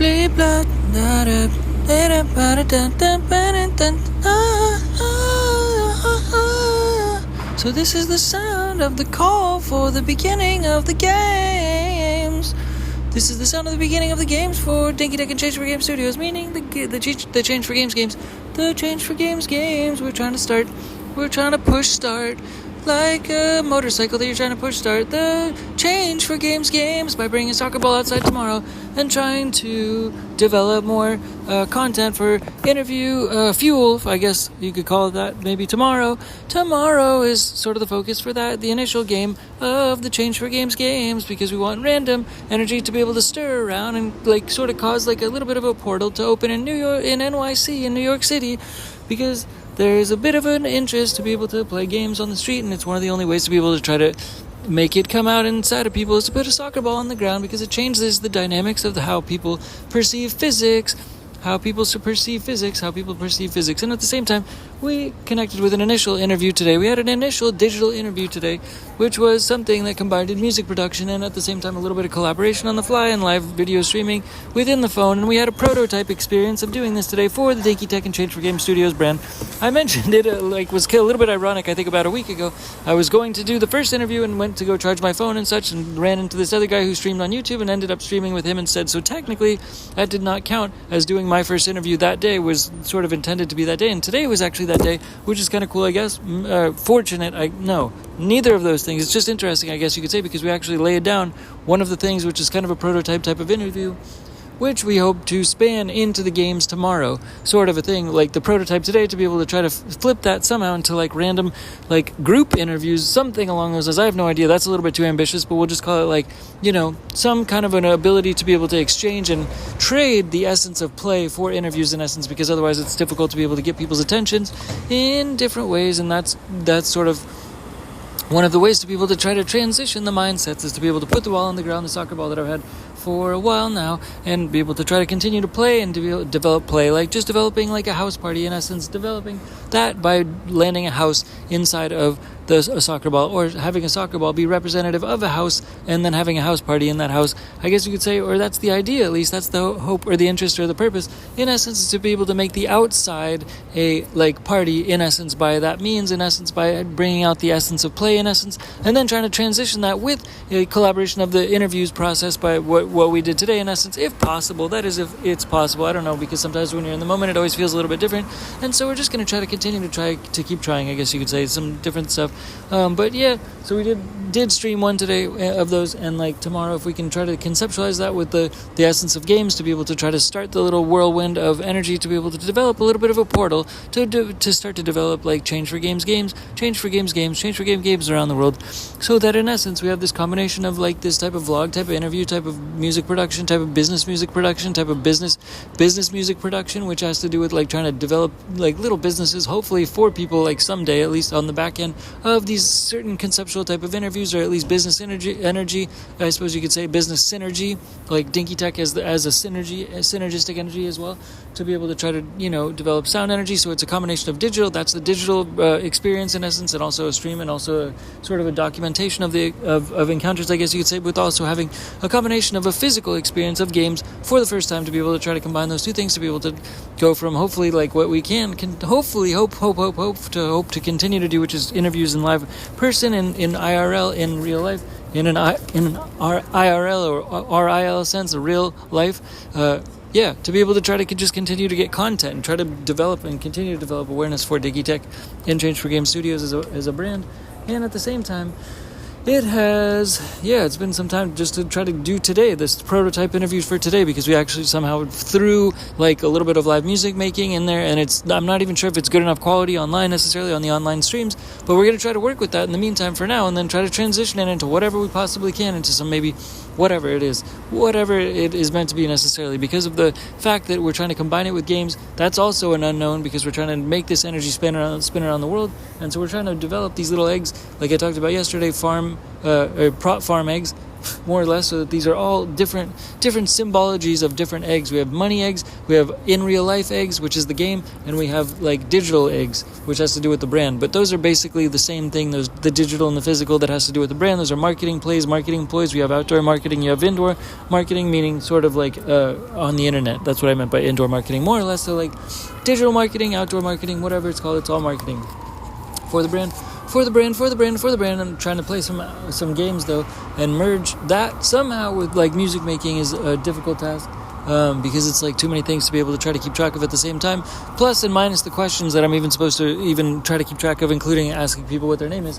So this is the sound of the call for the beginning of the games. This is the sound of the beginning of the games for DINKY, TehC, and Change for Games Studios, meaning the Change for Games games. The Change for Games games. We're trying to push start like a motorcycle that you're trying to push start. The Change for Games games by bringing a soccer ball outside tomorrow and trying to develop more content for interview fuel, I guess you could call it that, maybe tomorrow. Tomorrow is sort of the focus for that, the initial game of the Change for Games games, because we want random energy to be able to stir around and like sort of cause like a little bit of a portal to open in New York, in NYC, in New York City, because there's a bit of an interest to be able to play games on the street, and it's one of the only ways to be able to try to make it come out inside of people is to put a soccer ball on the ground, because it changes the dynamics of how people perceive physics, and at the same time, we connected with an initial interview today. We had an initial digital interview today, which was something that combined music production and at the same time a little bit of collaboration on the fly and live video streaming within the phone. And we had a prototype experience of doing this today for the DINKY, TehC, and Change for Games Studios brand. I mentioned it was a little bit ironic. I think about a week ago, I was going to do the first interview and went to go charge my phone and such, and ran into this other guy who streamed on YouTube and ended up streaming with him instead. So technically, that did not count as doing my first interview. That day was sort of intended to be that day, and today was actually that day, which is kind of cool, I guess. Fortunate, no, neither of those things. It's just interesting, I guess you could say, because we actually laid down one of the things, which is kind of a prototype type of interview, which we hope to span into the games tomorrow, sort of a thing, like the prototype today, to be able to try to flip that somehow into like random like group interviews, something along those lines. I have no idea, that's a little bit too ambitious, but we'll just call it like, some kind of an ability to be able to exchange and trade the essence of play for interviews in essence, because otherwise it's difficult to be able to get people's attentions in different ways, and that's sort of one of the ways to be able to try to transition the mindsets, is to be able to put the ball on the ground, the soccer ball that I've had for a while now, and be able to try to continue to play and to be able to develop play, like just developing like a house party in essence, developing that by landing a house inside of a soccer ball, or having a soccer ball be representative of a house and then having a house party in that house, I guess you could say, or that's the idea, at least that's the hope or the interest or the purpose in essence, is to be able to make the outside a like party in essence by that means, in essence by bringing out the essence of play in essence, and then trying to transition that with a collaboration of the interviews process by what we did today in essence, if possible. That is, if it's possible. I don't know, because sometimes when you're in the moment it always feels a little bit different, and so we're just going to try to continue to keep trying, I guess you could say, some different stuff. But yeah, so we did stream one today of those, and like tomorrow, if we can try to conceptualize that with the essence of games, to be able to try to start the little whirlwind of energy, to be able to develop a little bit of a portal to start to develop like Change for Games games around the world, so that in essence we have this combination of like this type of vlog, type of interview, type of music production, type of business music production, type of business music production, which has to do with like trying to develop like little businesses, hopefully for people, like someday at least on the back end of these certain conceptual type of interviews, or at least business energy, I suppose you could say business synergy, like DINKY TehC as a synergistic energy as well, to be able to try to develop sound energy. So it's a combination of digital, that's the digital experience in essence, and also a stream, and also a sort of a documentation of the of encounters, I guess you could say, with also having a combination of a physical experience of games for the first time, to be able to try to combine those two things, to be able to go from hopefully like what we can hopefully hope to continue to do, which is interviews in live person, in IRL, in real life, in an IRL or RIL sense, a real life, to be able to try to just continue to get content and try to develop and continue to develop awareness for DINKY TehC and Change for Game Studios as a brand. And at the same time, it's been some time just to try to do today, this prototype interviews for today, because we actually somehow threw like a little bit of live music making in there, and I'm not even sure if it's good enough quality online necessarily on the online streams, but we're going to try to work with that in the meantime for now, and then try to transition it into whatever we possibly can, into some maybe whatever it is meant to be necessarily, because of the fact that we're trying to combine it with games. That's also an unknown, because we're trying to make this energy spin around the world, and so we're trying to develop these little eggs, like I talked about yesterday, farm eggs, more or less, so that these are all different symbologies of different eggs. We have money eggs, we have in real life eggs, which is the game, and we have like digital eggs, which has to do with the brand. But those are basically the same thing. Those, the digital and the physical, that has to do with the brand. Those are marketing plays, marketing ploys. We have outdoor marketing, you have indoor marketing, meaning sort of like on the internet. That's what I meant by indoor marketing, more or less. So like digital marketing, outdoor marketing, whatever it's called, it's all marketing for the brand. I'm trying to play some games though, and merge that somehow with like music making is a difficult task, because it's like too many things to be able to try to keep track of at the same time. Plus and minus the questions that I'm even supposed to even try to keep track of, including asking people what their name is,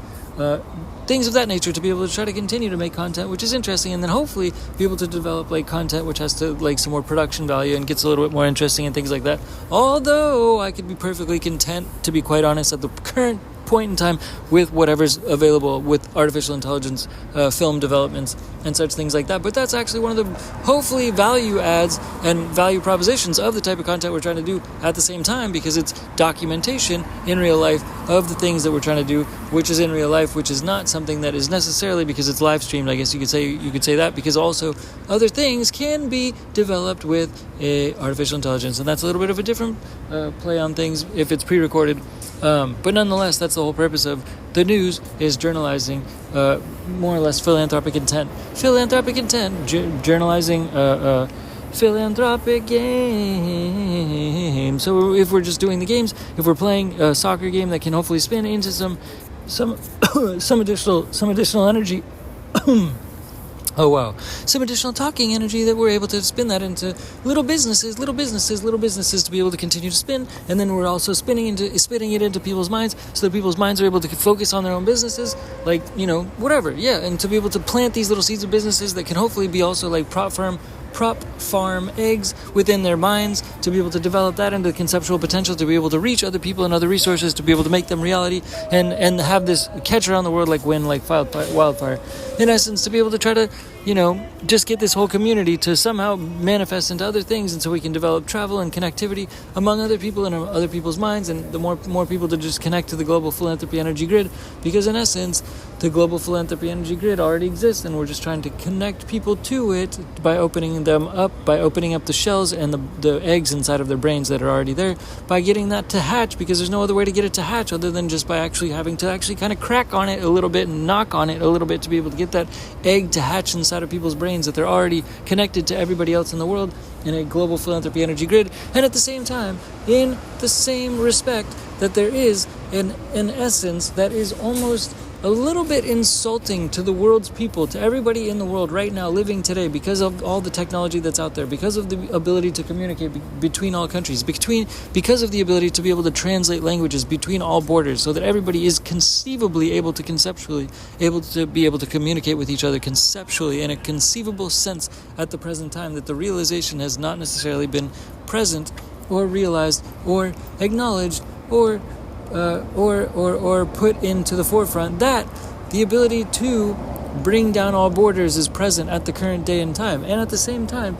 things of that nature, to be able to try to continue to make content, which is interesting, and then hopefully be able to develop like content which has to like some more production value and gets a little bit more interesting and things like that. Although I could be perfectly content, to be quite honest, at the current point in time with whatever's available with artificial intelligence, film developments and such things like that. But that's actually one of the hopefully value adds and value propositions of the type of content we're trying to do at the same time, because it's documentation in real life of the things that we're trying to do, which is in real life, which is not something that is necessarily because it's live streamed. I guess you could say that, because also other things can be developed with artificial intelligence, and that's a little bit of a different play on things if it's pre-recorded. But nonetheless, that's the whole purpose of the news, is journalizing more or less philanthropic intent. Journalizing philanthropic game. So if we're just doing the games, if we're playing a soccer game that can hopefully spin into some additional energy. Oh wow. Some additional talking energy that we're able to spin that into little businesses to be able to continue to spin, and then we're also spinning it into people's minds, so that people's minds are able to focus on their own businesses, like, whatever, and to be able to plant these little seeds of businesses that can hopefully be also like prop farm eggs within their minds, to be able to develop that into conceptual potential, to be able to reach other people and other resources, to be able to make them reality, and have this catch around the world like wind, like wildfire. In essence, to be able to try to, just get this whole community to somehow manifest into other things, and so we can develop travel and connectivity among other people and other people's minds, and the more people to just connect to the global philanthropy energy grid, because in essence, the global philanthropy energy grid already exists, and we're just trying to connect people to it by opening up the shells and the eggs inside of their brains that are already there, by getting that to hatch, because there's no other way to get it to hatch other than just by actually having to actually kind of crack on it a little bit and knock on it a little bit to be able to get that egg to hatch inside of people's brains, that they're already connected to everybody else in the world in a global philanthropy energy grid. And at the same time, in the same respect, that there is an essence that is almost a little bit insulting to the world's people, to everybody in the world right now living today, because of all the technology that's out there, because of the ability to communicate between all countries, because of the ability to be able to translate languages between all borders, so that everybody is conceivably conceptually able to communicate with each other conceptually in a conceivable sense at the present time, that the realization has not necessarily been present or realized or acknowledged or put into the forefront, that the ability to bring down all borders is present at the current day and time. And at the same time,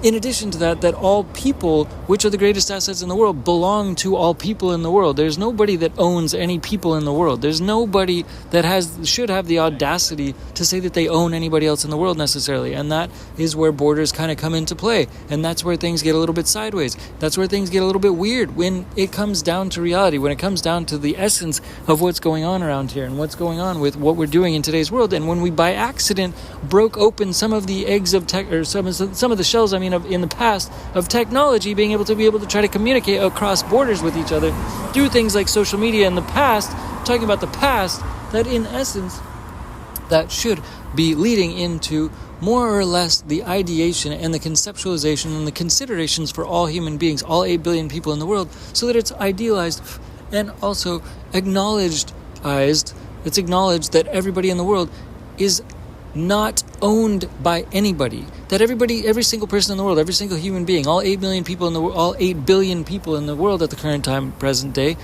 in addition to that all people, which are the greatest assets in the world, belong to all people in the world. There's nobody that owns any people in the world. There's nobody that should have the audacity to say that they own anybody else in the world necessarily. And that is where borders kind of come into play. And that's where things get a little bit sideways. That's where things get a little bit weird when it comes down to reality, when it comes down to the essence of what's going on around here and what's going on with what we're doing in today's world. And when we by accident broke open some of the eggs of tech, or some of the shells, in the past, of technology being able to try to communicate across borders with each other through things like social media in the past, talking about the past, that in essence, that should be leading into more or less the ideation and the conceptualization and the considerations for all human beings, all 8 billion people in the world, so that it's idealized and also acknowledged. It's acknowledged that everybody in the world is not owned by anybody, that every single person in the world, every single human being, all 8 billion people in the world at the current time, present day,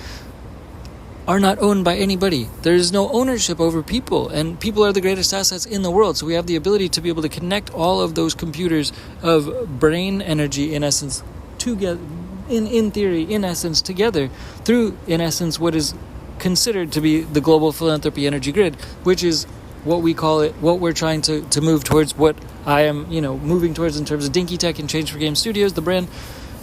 are not owned by anybody. There is no ownership over people, and people are the greatest assets in the world. So we have the ability to be able to connect all of those computers of brain energy, in essence, together, in theory, in essence, together, through, in essence, what is considered to be the global philanthropy energy grid, which is what we call it, what we're trying to move towards, what I am, moving towards in terms of DINKY Tech and Change for Game Studios, the brand,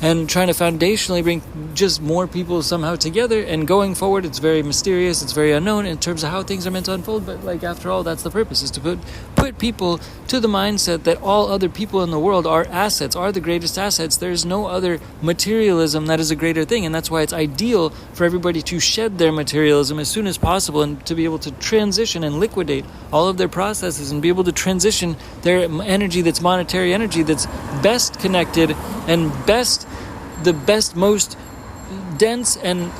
and trying to foundationally bring just more people somehow together. And going forward, it's very mysterious, it's very unknown in terms of how things are meant to unfold, but like after all, that's the purpose, is to put people to the mindset that all other people in the world are assets, are the greatest assets. There's no other materialism that is a greater thing, and that's why it's ideal for everybody to shed their materialism as soon as possible and to be able to transition and liquidate all of their processes and be able to transition their energy that's monetary energy, that's best connected and the best, most dense and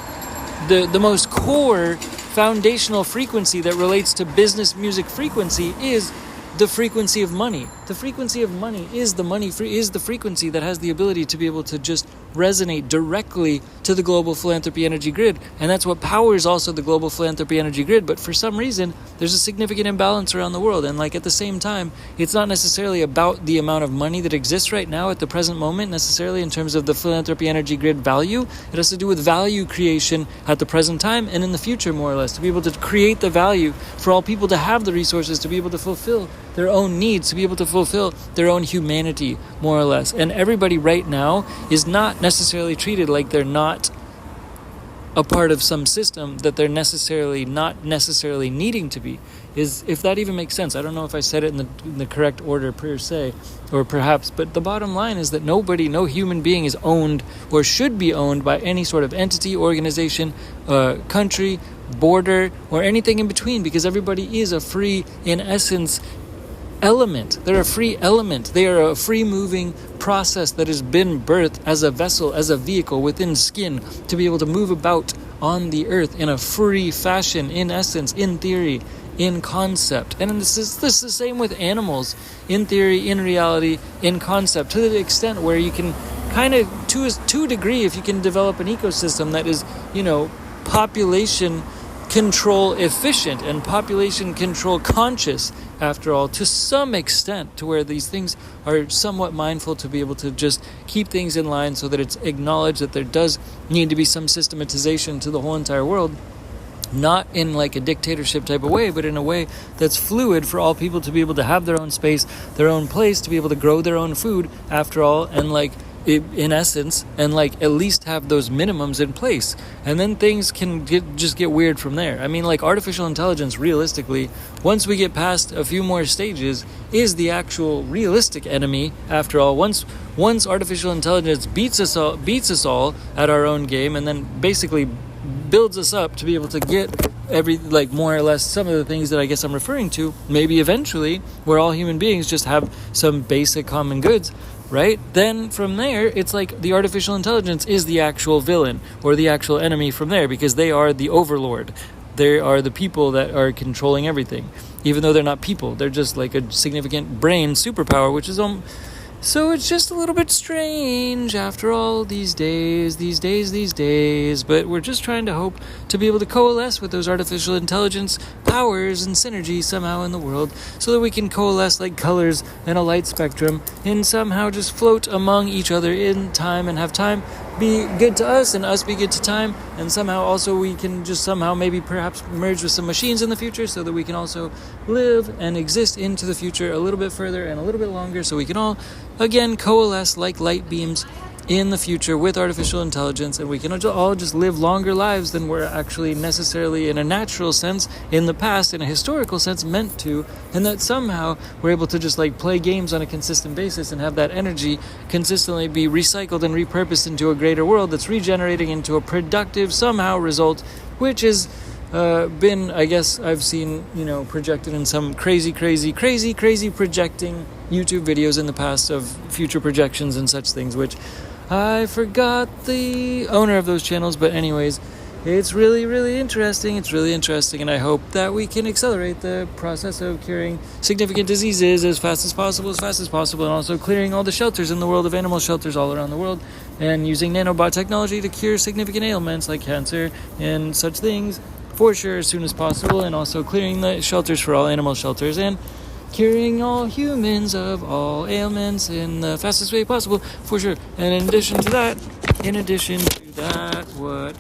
the most core foundational frequency that relates to business music frequency is the frequency of money. The frequency of money is the frequency that has the ability to be able to just resonate directly to the global philanthropy energy grid. And that's what powers also the global philanthropy energy grid. But for some reason, there's a significant imbalance around the world. And like at the same time, it's not necessarily about the amount of money that exists right now at the present moment, necessarily in terms of the philanthropy energy grid value. It has to do with value creation at the present time and in the future, more or less, to be able to create the value for all people to have the resources to be able to fulfill their own needs, to be able to fulfill their own humanity, more or less. And everybody right now is not necessarily treated like they're not a part of some system that they're not necessarily needing to be. If that even makes sense. I don't know if I said it in the correct order per se, or perhaps, but the bottom line is that no human being is owned or should be owned by any sort of entity, organization, country, border, or anything in between, because everybody is a free, in essence, element. They're a free element. They are a free moving process that has been birthed as a vessel, as a vehicle within skin, to be able to move about on the earth in a free fashion, in essence, in theory, in concept. And this is the same with animals, in theory, in reality, in concept, to the extent where you can kind of, to a degree, if you can develop an ecosystem that is, population control efficient and population control conscious, after all, to some extent, to where these things are somewhat mindful to be able to just keep things in line so that it's acknowledged that there does need to be some systematization to the whole entire world, not in like a dictatorship type of way, but in a way that's fluid for all people to be able to have their own space, their own place, to be able to grow their own food, after all, and like in essence, and like at least have those minimums in place, and then things can get weird from there. I mean, like artificial intelligence, realistically, once we get past a few more stages, is the actual realistic enemy. After all, once artificial intelligence beats us all at our own game, and then basically builds us up to be able to get more or less some of the things that I guess I'm referring to, maybe eventually, where all human beings just have some basic common goods, right? Then from there, it's like the artificial intelligence is the actual villain or the actual enemy from there, because they are the overlord. They are the people that are controlling everything, even though they're not people. They're just like a significant brain superpower, which is so it's just a little bit strange after all these days, but we're just trying to hope to be able to coalesce with those artificial intelligence powers and synergy somehow in the world, so that we can coalesce like colors in a light spectrum and somehow just float among each other in time, and have time be good to us and us be good to time, and somehow also we can just somehow maybe perhaps merge with some machines in the future, so that we can also live and exist into the future a little bit further and a little bit longer, so we can all again coalesce like light beams in the future with artificial intelligence, and we can all just live longer lives than we're actually necessarily in a natural sense in the past, in a historical sense, meant to, and that somehow we're able to just like play games on a consistent basis and have that energy consistently be recycled and repurposed into a greater world that's regenerating into a productive somehow result, which is been, I guess, I've seen, projected in some crazy projecting YouTube videos in the past of future projections and such things, which I forgot the owner of those channels, but anyways, it's really interesting. It's really interesting, and I hope that we can accelerate the process of curing significant diseases as fast as possible, and also clearing all the shelters in the world of animal shelters all around the world, and using nanobot technology to cure significant ailments like cancer and such things, for sure, as soon as possible, and also clearing the shelters for all animal shelters, and curing all humans of all ailments in the fastest way possible, for sure. And in addition to that, what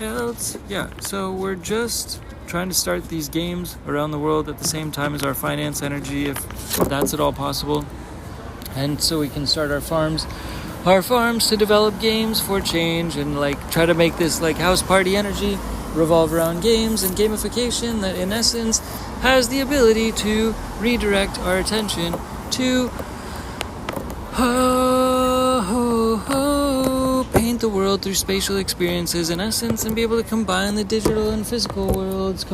else? Yeah, so we're just trying to start these games around the world at the same time as our finance energy, if that's at all possible. And so we can start our farms to develop games for change and like try to make this like house party energy revolve around games and gamification that in essence has the ability to redirect our attention to paint the world through spatial experiences in essence, and be able to combine the digital and physical worlds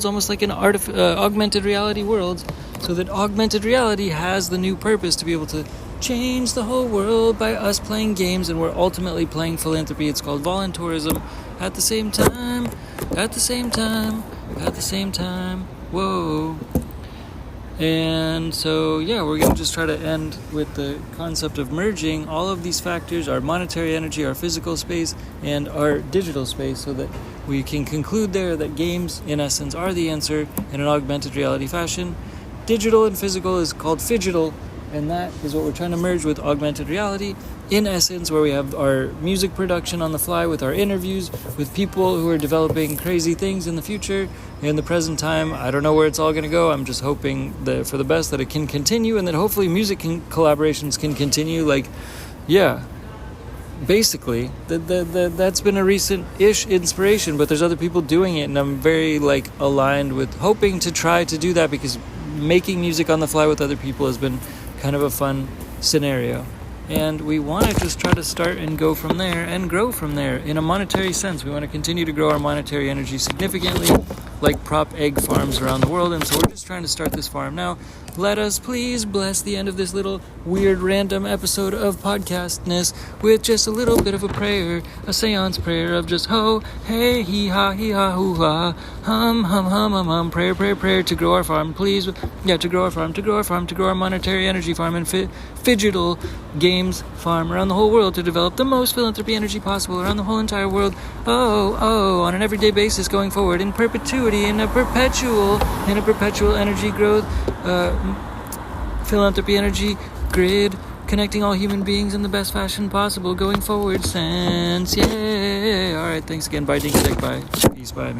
almost like an augmented reality world, so that augmented reality has the new purpose to be able to change the whole world by us playing games, and we're ultimately playing philanthropy. It's called voluntourism. At the same time, whoa. And so, yeah, we're going to just try to end with the concept of merging all of these factors, our monetary energy, our physical space, and our digital space, so that we can conclude there that games, in essence, are the answer in an augmented reality fashion. Digital and physical is called phygital, and that is what we're trying to merge with augmented reality. In essence, where we have our music production on the fly with our interviews with people who are developing crazy things in the future. In the present time, I don't know where it's all going to go. I'm just hoping that for the best that it can continue, and that hopefully music collaborations can continue. Like, yeah, basically, that's been a recent-ish inspiration, but there's other people doing it, and I'm very like aligned with hoping to try to do that, because making music on the fly with other people has been kind of a fun scenario. And we want to just try to start and go from there and grow from there in a monetary sense. We want to continue to grow our monetary energy significantly, like prop egg farms around the world. And so we're just trying to start this farm now. Let us please bless the end of this little weird random episode of podcastness with just a little bit of a prayer, a seance prayer of just ho, hey, hee ha, hoo ha, hum, prayer to grow our farm, please. Yeah, to grow our farm, to grow our monetary energy farm and phygital games farm around the whole world, to develop the most philanthropy energy possible around the whole entire world. On an everyday basis going forward in perpetuity, in a perpetual energy growth, philanthropy energy grid, connecting all human beings in the best fashion possible going forward since. Yay! Alright, thanks again. Bye, DINKY, bye. Peace, bye,